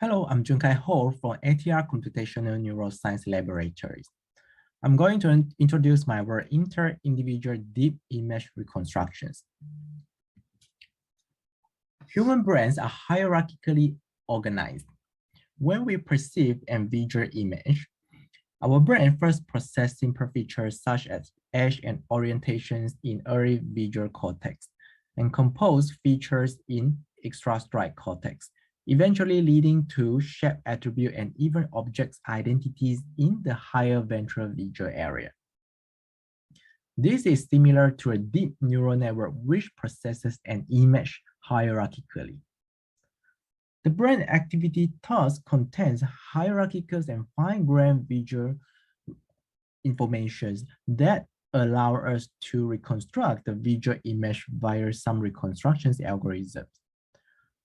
Hello, I'm Junkai Ho from ATR Computational Neuroscience Laboratories. I'm going to introduce my work inter-individual deep image reconstructions. Human brains are hierarchically organized. When we perceive a visual image, our brain first processing features such as edge and orientations in early visual cortex and compose features in extrastriate cortex, eventually leading to shape attribute and even objects identities in the higher ventral visual area. This is similar to a deep neural network which processes an image hierarchically. The brain activity thus contains hierarchical and fine-grained visual information that allow us to reconstruct the visual image via some reconstructions algorithms.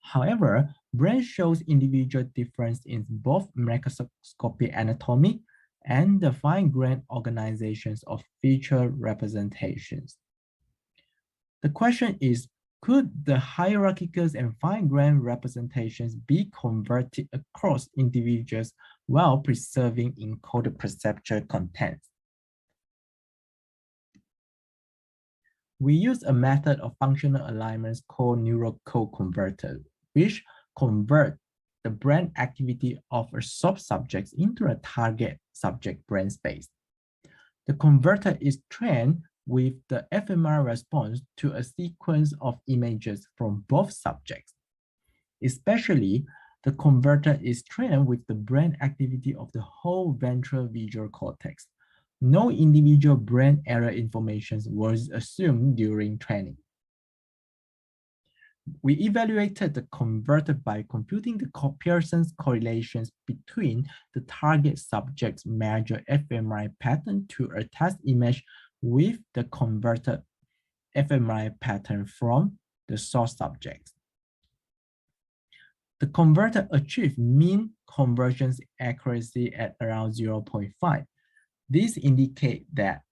However, brain shows individual difference in both microscopic anatomy and the fine-grained organizations of feature representations. The question is, could the hierarchical and fine-grained representations be converted across individuals while preserving encoded perceptual contents? We use a method of functional alignments called neural code converter, which convert the brain activity of a sub-subject into a target subject brain space. The converter is trained with the fMRI response to a sequence of images from both subjects. Especially, the converter is trained with the brain activity of the whole ventral visual cortex. No individual brain area information was assumed during training. We evaluated the converter by computing the Pearson's correlations between the target subject's measured fMRI pattern to a test image with the converted fMRI pattern from the source subjects. The converter achieved mean convergence accuracy at around 0.5. This indicates that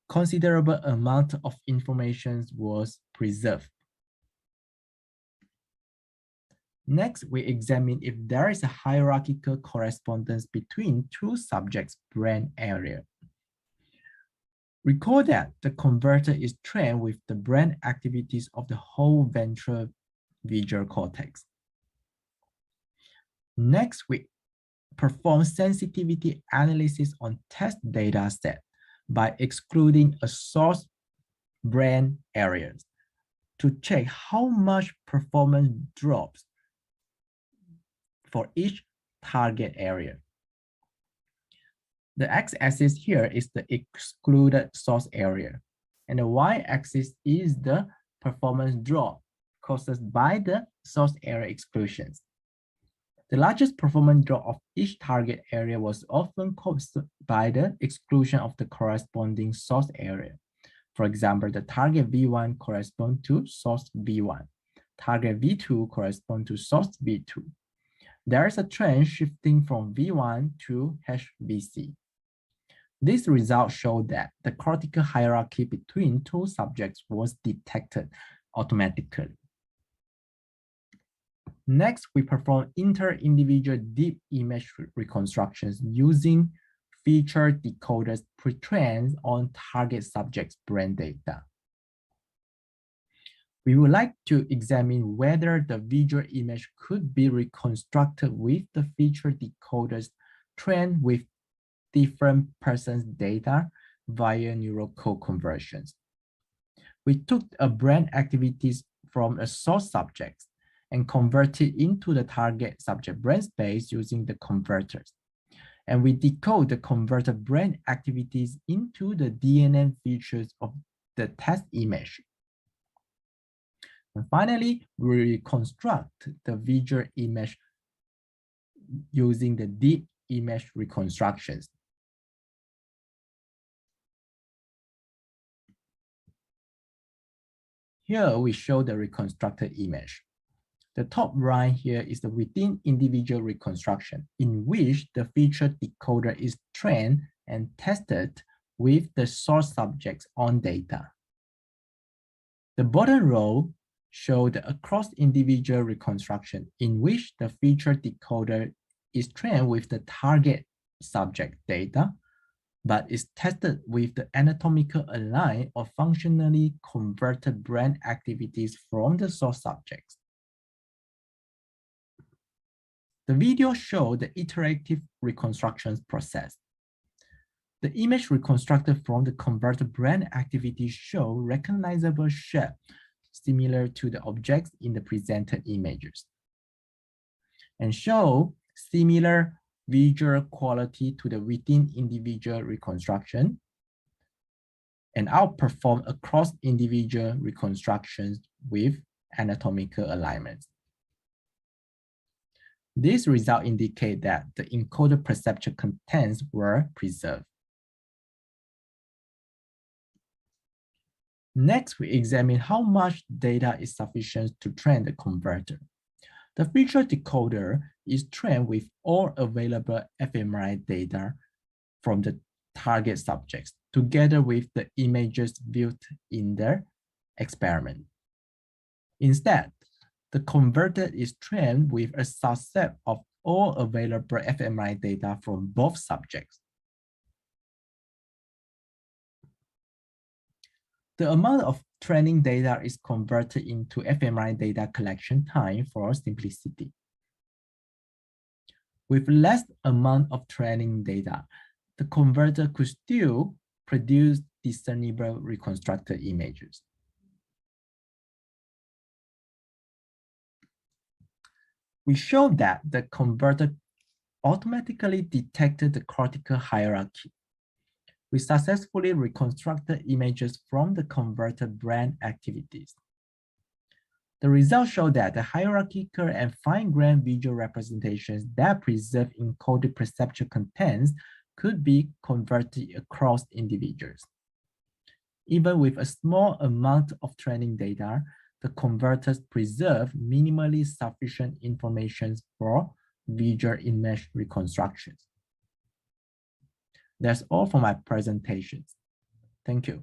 considerable amount of information was preserved. Next, we examine if there is a hierarchical correspondence between two subjects' brain area. Recall that the converter is trained with the brain activities of the whole ventral visual cortex. Next, we perform sensitivity analysis on test data set by excluding a source brain areas to check how much performance drops for each target area. The x-axis here is the excluded source area, and the y-axis is the performance drop caused by the source area exclusions. The largest performance drop of each target area was often caused by the exclusion of the corresponding source area. For example, the target V1 corresponds to source V1. Target V2 corresponds to source V2. There is a trend shifting from V1 to HVC. This result showed that the cortical hierarchy between two subjects was detected automatically. Next, we perform inter-individual deep image reconstructions using feature decoders pre-trained on target subjects' brain data. We would like to examine whether the visual image could be reconstructed with the feature decoders trained with different persons' data via neural code conversions. We took a brain activities from a source subject and converted into the target subject brain space using the converters. And we decode the converted brain activities into the DNA features of the test image. And finally, we reconstruct the visual image using the deep image reconstructions. Here we show the reconstructed image. The top right here is the within individual reconstruction, in which the feature decoder is trained and tested with the source subjects on data. The bottom row showed a cross-individual reconstruction in which the feature decoder is trained with the target subject data, but is tested with the anatomical align or functionally converted brain activities from the source subjects. The video showed the iterative reconstruction process. The image reconstructed from the converted brain activities show recognizable shape similar to the objects in the presented images, and show similar visual quality to the within individual reconstruction, and outperform across individual reconstructions with anatomical alignments. These results indicate that the encoded perceptual contents were preserved. Next, we examine how much data is sufficient to train the converter. The feature decoder is trained with all available fMRI data from the target subjects, together with the images viewed in their experiment. Instead, the converter is trained with a subset of all available fMRI data from both subjects. The amount of training data is converted into fMRI data collection time for simplicity. With less amount of training data, the converter could still produce discernible reconstructed images. We showed that the converter automatically detected the cortical hierarchy. We successfully reconstructed images from the converted brain activities. The results show that the hierarchical and fine-grained visual representations that preserve encoded perceptual contents could be converted across individuals. Even with a small amount of training data, the converters preserve minimally sufficient information for visual image reconstructions. That's all for my presentations. Thank you.